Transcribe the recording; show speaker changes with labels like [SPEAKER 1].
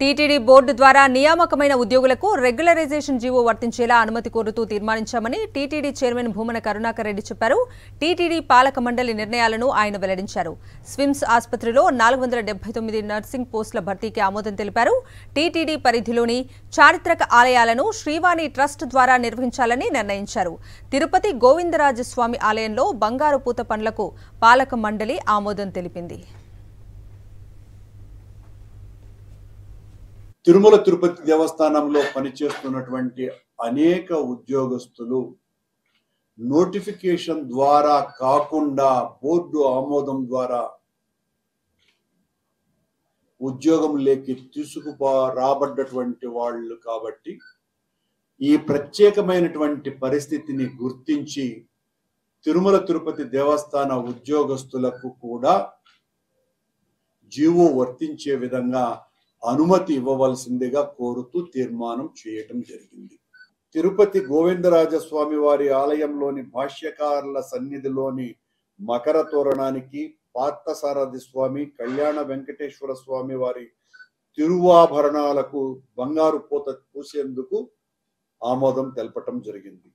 [SPEAKER 1] TTD board ద్వారా నియామకమైన ఉద్యోగులకు regularisation GO వర్తించేలా అనుమతి కోరుతూ తీర్మానించామని టీటీడీ చైర్మన్ భూమన కరుణాకర్ రెడ్డి చెప్పారు. టీటీడీ పాలక మండలి నిర్ణయాలను ఆయన వెల్లడించారు. స్విమ్స్ ఆసుపత్రిలో 479 నర్సింగ్ పోస్టుల భర్తీకి ఆమోదం తెలిపారు. టీటీడీ పరిధిలోని చారిత్రక ఆలయాలను శ్రీవాణి ట్రస్ట్ ద్వారా నిర్వహించాలని నిర్ణయించారు. తిరుపతి గోవిందరాజస్వామి ఆలయంలో బంగారు పూత పనులకు పాలక మండలి ఆమోదం తెలిపింది.
[SPEAKER 2] తిరుమల తిరుపతి దేవస్థానంలో పనిచేస్తున్నటువంటి అనేక ఉద్యోగస్తులు నోటిఫికేషన్ ద్వారా కాకుండా బోర్డు ఆమోదం ద్వారా ఉద్యోగంలోకి రాబడ్డటువంటి వాళ్ళు కాబట్టి ఈ ప్రత్యేకమైనటువంటి పరిస్థితిని గుర్తించి తిరుమల తిరుపతి దేవస్థాన ఉద్యోగస్తులకు కూడా జీవో వర్తించే విధంగా అనుమతి ఇవ్వవలసిందిగా కోరుతూ తీర్మానం చేయటం జరిగింది. తిరుపతి గోవిందరాజస్వామి వారి ఆలయంలోని భాష్యకారుల సన్నిధిలోని మకర తోరణానికి, పార్థసారథి స్వామి, కళ్యాణ వెంకటేశ్వర స్వామి వారి తిరువాభరణాలకు బంగారు పూత పూసేందుకు ఆమోదం తెలపటం జరిగింది.